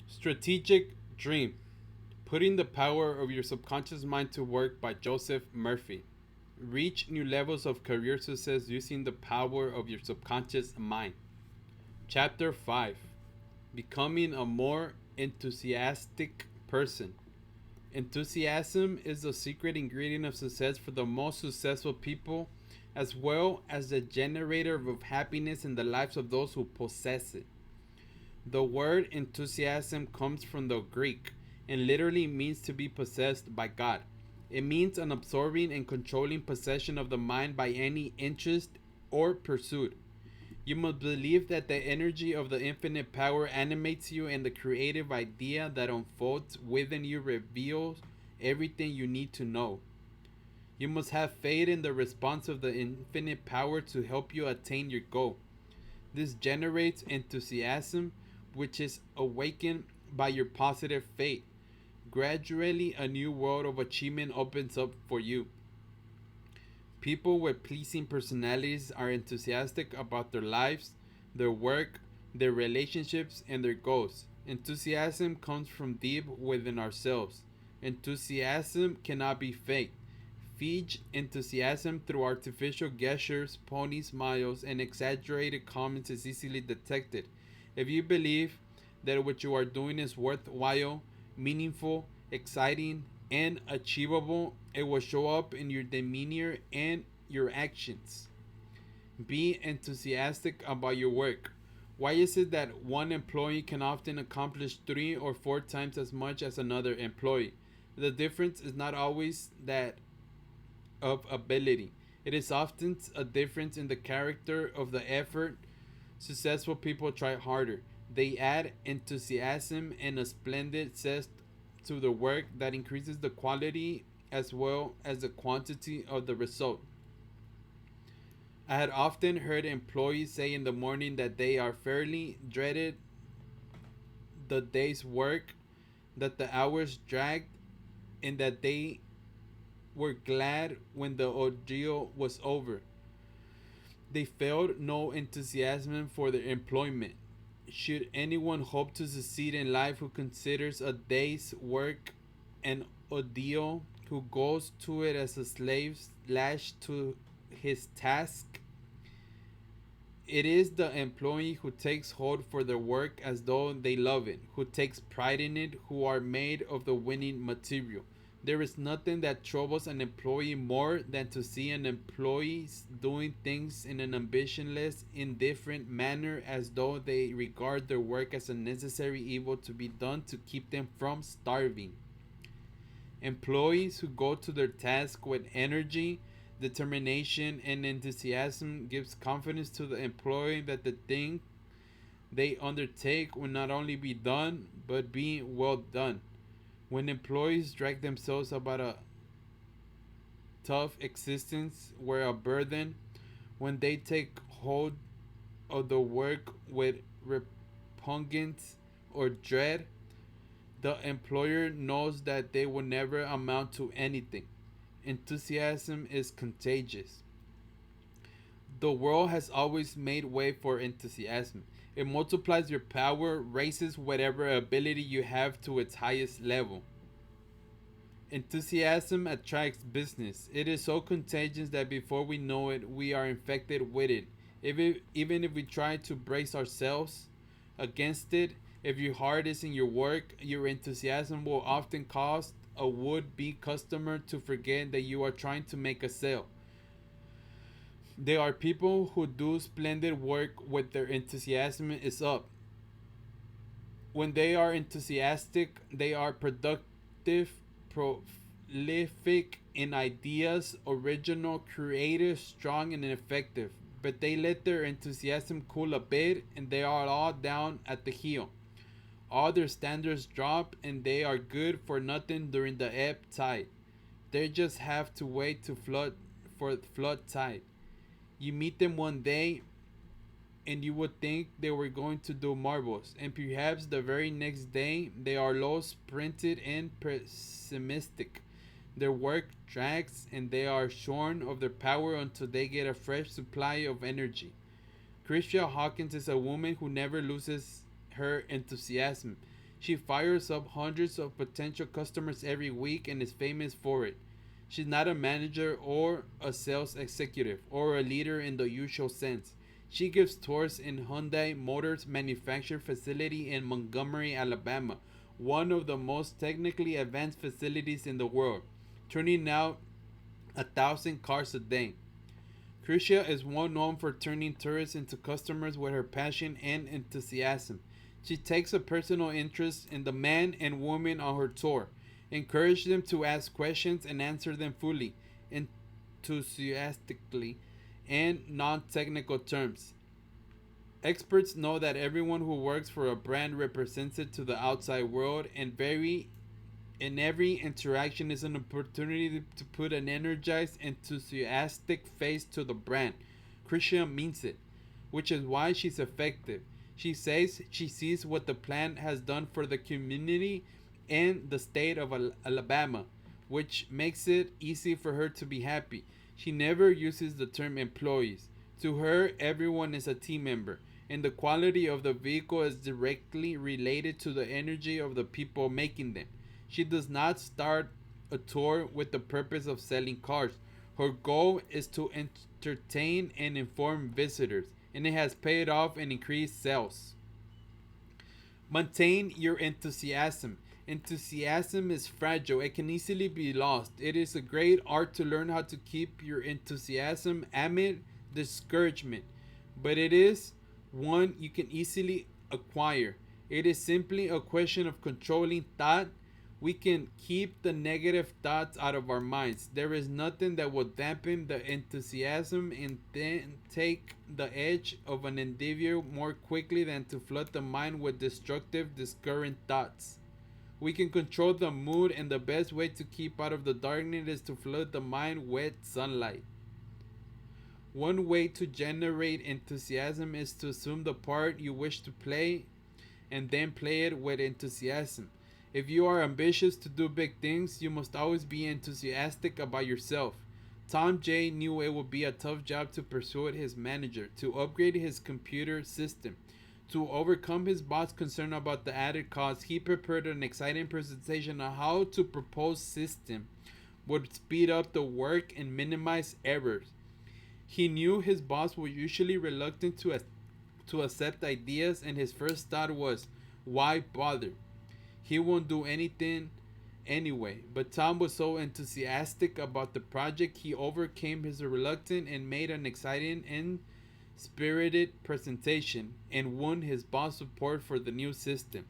Strategic Dream: Putting the Power of Your Subconscious Mind to Work by Joseph Murphy. Reach new levels of career success using the power of your subconscious mind. Chapter 5: Becoming a More Enthusiastic Person. Enthusiasm is the secret ingredient of success for the most successful people, as well as the generator of happiness in the lives of those who possess it. The word enthusiasm comes from the Greek and literally means to be possessed by God. It means an absorbing and controlling possession of the mind by any interest or pursuit. You must believe that the energy of the infinite power animates you and the creative idea that unfolds within you reveals everything you need to know. You must have faith in the response of the infinite power to help you attain your goal. This generates enthusiasm, which is awakened by your positive faith. Gradually, a new world of achievement opens up for you. People with pleasing personalities are enthusiastic about their lives, their work, their relationships, and their goals. Enthusiasm comes from deep within ourselves. Enthusiasm cannot be faked. Feed enthusiasm through artificial gestures, pony smiles, and exaggerated comments is easily detected. If you believe that what you are doing is worthwhile, meaningful, exciting, and achievable, it will show up in your demeanor and your actions. Be enthusiastic about your work. Why is it that one employee can often accomplish 3 or 4 times as much as another employee? The difference is not always that of ability. It is often a difference in the character of the effort. Successful people try harder. They add enthusiasm and a splendid zest to the work that increases the quality as well as the quantity of the result. I had often heard employees say in the morning that they are fairly dreaded the day's work, that the hours dragged, and that they were glad when the ordeal was over. They felt no enthusiasm for their employment. Should anyone hope to succeed in life who considers a day's work an ordeal, who goes to it as a slave lashed to his task? It is the employee who takes hold for their work as though they love it, who takes pride in it, who are made of the winning material. There is nothing that troubles an employee more than to see an employee doing things in an ambitionless, indifferent manner as though they regard their work as a necessary evil to be done to keep them from starving. Employees who go to their task with energy, determination, and enthusiasm gives confidence to the employee that the thing they undertake will not only be done, but be well done. When employees drag themselves about a tough existence where a burden, when they take hold of the work with repugnance or dread, the employer knows that they will never amount to anything. Enthusiasm is contagious. The world has always made way for enthusiasm. It multiplies your power, raises whatever ability you have to its highest level. Enthusiasm attracts business. It is so contagious that before we know it, we are infected with it. Even if we try to brace ourselves against it, if your heart is in your work, your enthusiasm will often cause a would be customer to forget that you are trying to make a sale. There are people who do splendid work when their enthusiasm is up. When they are enthusiastic, they are productive, prolific in ideas, original, creative, strong, and effective. But they let their enthusiasm cool a bit and they are all down at the heel. All their standards drop and they are good for nothing during the ebb tide. They just have to wait to flood for flood tide. You meet them one day and you would think they were going to do marvels, and perhaps the very next day they are low sprinted and pessimistic. Their work drags and they are shorn of their power until they get a fresh supply of energy. Christia Hawkins is a woman who never loses her enthusiasm. She fires up hundreds of potential customers every week and is famous for it. She's not a manager or a sales executive or a leader in the usual sense. She gives tours in Hyundai Motors manufacturing facility in Montgomery, Alabama, one of the most technically advanced facilities in the world, turning out 1,000 cars a day. Crucia is well known for turning tourists into customers with her passion and enthusiasm. She takes a personal interest in the man and woman on her tour, encourages them to ask questions and answer them fully, enthusiastically, and non technical terms. Experts know that everyone who works for a brand represents it to the outside world, and every interaction is an opportunity to put an energized, enthusiastic face to the brand. Christian means it, which is why she's effective. She says she sees what the plan has done for the community and the state of Alabama, which makes it easy for her to be happy. She never uses the term employees. To her, everyone is a team member, and the quality of the vehicle is directly related to the energy of the people making them. She does not start a tour with the purpose of selling cars. Her goal is to entertain and inform visitors, and it has paid off and increased sales. Maintain your enthusiasm. Enthusiasm is fragile, it can easily be lost. It is a great art to learn how to keep your enthusiasm amid discouragement, but it is one you can easily acquire. It is simply a question of controlling thought. We can keep the negative thoughts out of our minds. There is nothing that will dampen the enthusiasm and then take the edge of an individual more quickly than to flood the mind with destructive, discouraging thoughts. We can control the mood, and the best way to keep out of the darkness is to flood the mind with sunlight. One way to generate enthusiasm is to assume the part you wish to play and then play it with enthusiasm. If you are ambitious to do big things, you must always be enthusiastic about yourself. Tom J. knew it would be a tough job to persuade his manager to upgrade his computer system. To overcome his boss' concern about the added cost, he prepared an exciting presentation on how to propose system would speed up the work and minimize errors. He knew his boss was usually reluctant to accept ideas, and his first thought was, why bother? He won't do anything anyway. But Tom was so enthusiastic about the project, he overcame his reluctance and made an exciting and spirited presentation and won his boss' support for the new system.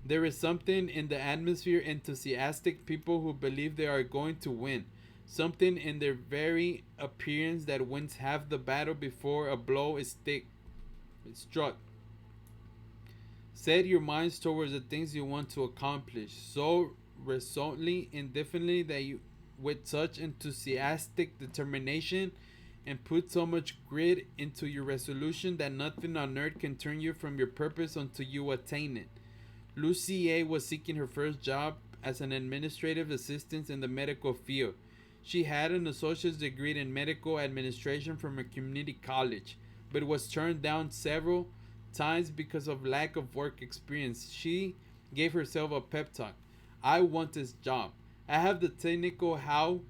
There is something in the atmosphere enthusiastic people who believe they are going to win. Something in their very appearance that wins half the battle before a blow is struck. Set your minds towards the things you want to accomplish so resolutely and definitely that you, with such enthusiastic determination, and put so much grit into your resolution that nothing on earth can turn you from your purpose until you attain it. Lucy A. was seeking her first job as an administrative assistant in the medical field. She had an associate's degree in medical administration from a community college, but was turned down several times because of lack of work experience. She gave herself a pep talk. I want this job. I have the technical how.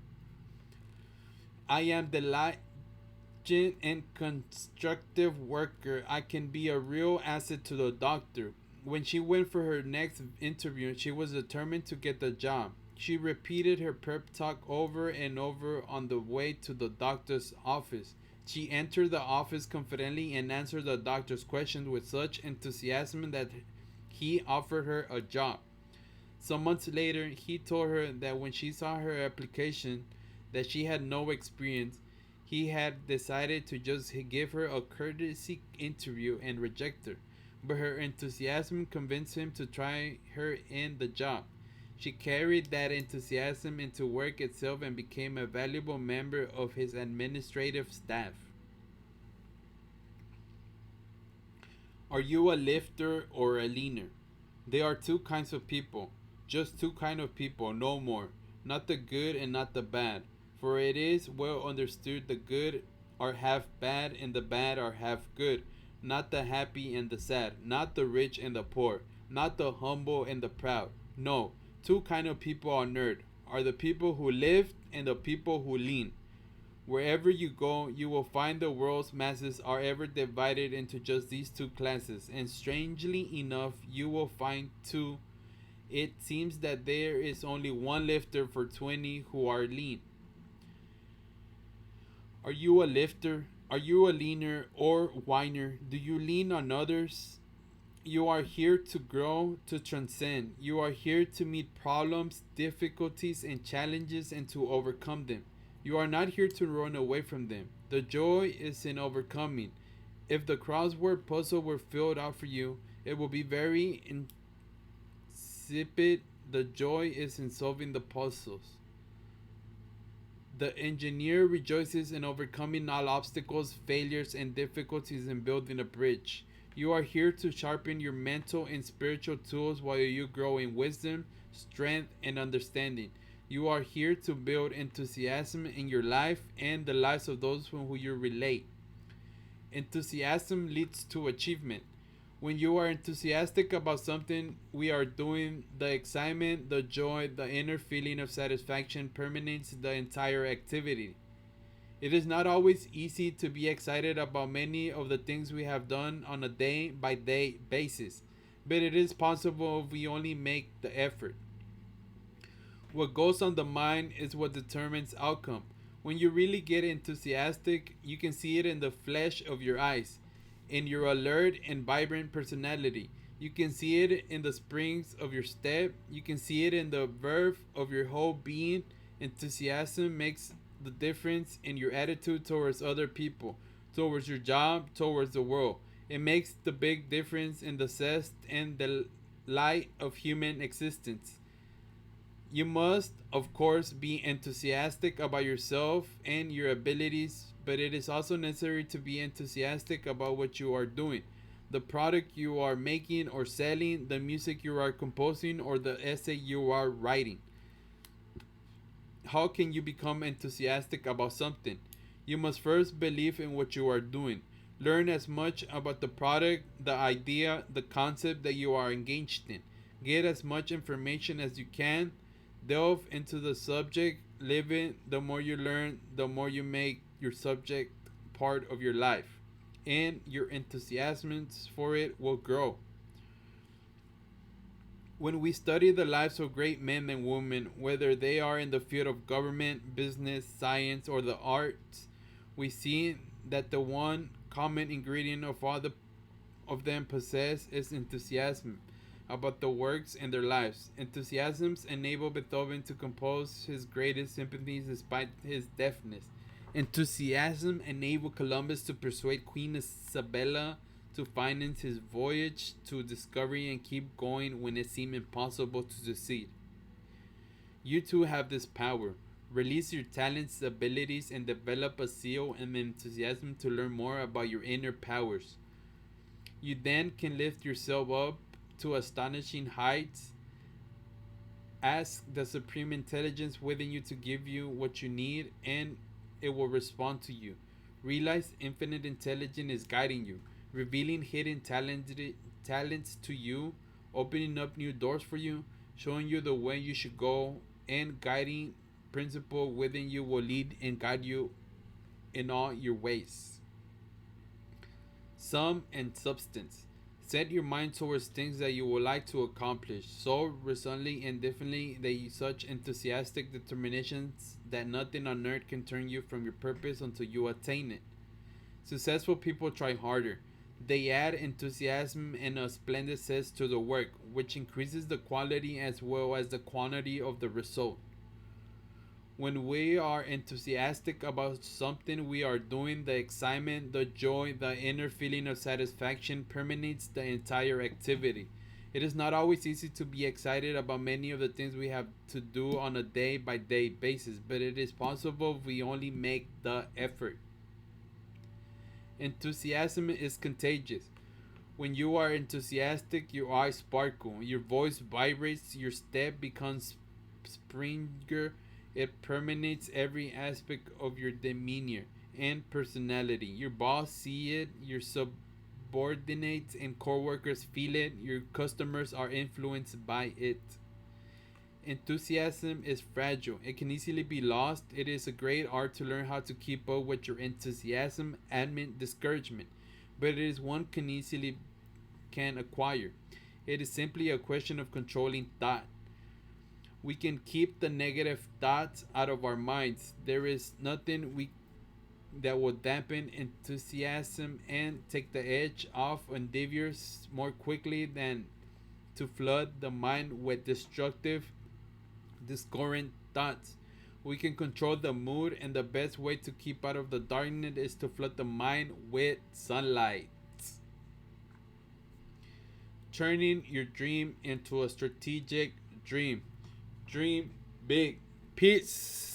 I am diligent and constructive worker. I can be a real asset to the doctor. When she went for her next interview, she was determined to get the job. She repeated her pep talk over and over on the way to the doctor's office. She entered the office confidently and answered the doctor's questions with such enthusiasm that he offered her a job. Some months later, he told her that when she saw her application that she had no experience, he had decided to just give her a courtesy interview and reject her. But her enthusiasm convinced him to try her in the job. She carried that enthusiasm into work itself and became a valuable member of his administrative staff. Are you a lifter or a leaner? There are two kinds of people. Just two kinds of people, no more. Not the good and not the bad. For it is well understood the good are half bad and the bad are half good. Not the happy and the sad. Not the rich and the poor. not the humble and the proud. No, two kind of people on earth are the people who live and the people who lean. Wherever you go, you will find the world's masses are ever divided into just these two classes, and strangely enough, you will find two. It seems that there is only one lifter for 20 who are lean. Are you a lifter? Are you a leaner or whiner? Do you lean on others? You are here to grow, to transcend. You are here to meet problems, difficulties, and challenges and to overcome them. You are not here to run away from them. The joy is in overcoming. If the crossword puzzle were filled out for you, it would be very insipid. The joy is in solving the puzzles. The engineer rejoices in overcoming all obstacles, failures, and difficulties in building a bridge. You are here to sharpen your mental and spiritual tools while you grow in wisdom, strength, and understanding. You are here to build enthusiasm in your life and the lives of those with whom you relate. Enthusiasm leads to achievement. When you are enthusiastic about something we are doing, the excitement, the joy, the inner feeling of satisfaction permeates the entire activity. It is not always easy to be excited about many of the things we have done on a day by day basis, but it is possible if we only make the effort. What goes on the mind is what determines outcome. When you really get enthusiastic, you can see it in the flesh of your eyes, in your alert and vibrant personality. You can see it in the springs of your step. You can see it in the verve of your whole being. Enthusiasm makes the difference in your attitude towards other people, towards your job, towards the world. It makes the big difference in the zest and the light of human existence. You must, of course, be enthusiastic about yourself and your abilities, but it is also necessary to be enthusiastic about what you are doing. The product you are making or selling, the music you are composing, or the essay you are writing. How can you become enthusiastic about something? You must first believe in what you are doing. Learn as much about the product, the idea, the concept that you are engaged in. Get as much information as you can. Delve into the subject. Live it. The more you learn, the more you make your subject part of your life. And your enthusiasm for it will grow. When we study the lives of great men and women, whether they are in the field of government, business, science, or the arts, we see that the one common ingredient of of them possess is enthusiasm about the works and their lives. Enthusiasms enable Beethoven to compose his greatest symphonies despite his deafness. Enthusiasm enabled Columbus to persuade Queen Isabella to finance his voyage to discovery and keep going when it seemed impossible to succeed. You too have this power. Release your talents, abilities, and develop a zeal and enthusiasm to learn more about your inner powers. You then can lift yourself up to astonishing heights. Ask the supreme intelligence within you to give you what you need, and it will respond to you. Realize infinite intelligence is guiding you, revealing hidden talents to you, opening up new doors for you, showing you the way you should go, and guiding principle within you will lead and guide you in all your ways. Sum and substance. Set your mind towards things that you would like to accomplish so resolutely and definitely that such enthusiastic determinations that nothing on earth can turn you from your purpose until you attain it. Successful people try harder. They add enthusiasm and a splendid zest to the work, which increases the quality as well as the quantity of the result. When we are enthusiastic about something we are doing, the excitement, the joy, the inner feeling of satisfaction permeates the entire activity. It is not always easy to be excited about many of the things we have to do on a day by day basis, but it is possible if we only make the effort. Enthusiasm is contagious. When you are enthusiastic, your eyes sparkle, your voice vibrates, your step becomes springer. It permeates every aspect of your demeanor and personality. Your boss see it, your subordinates and coworkers feel it. Your customers are influenced by it. Enthusiasm is fragile. It can easily be lost. It is a great art to learn how to keep up with your enthusiasm amid discouragement, but it is one can acquire. It is simply a question of controlling thought. We can keep the negative thoughts out of our minds. There is nothing we that will dampen enthusiasm and take the edge off endeavors more quickly than to flood the mind with destructive, discordant thoughts. We can control the mood, and the best way to keep out of the darkness is to flood the mind with sunlight. Turning your dream into a strategic dream. Dream big. Peace.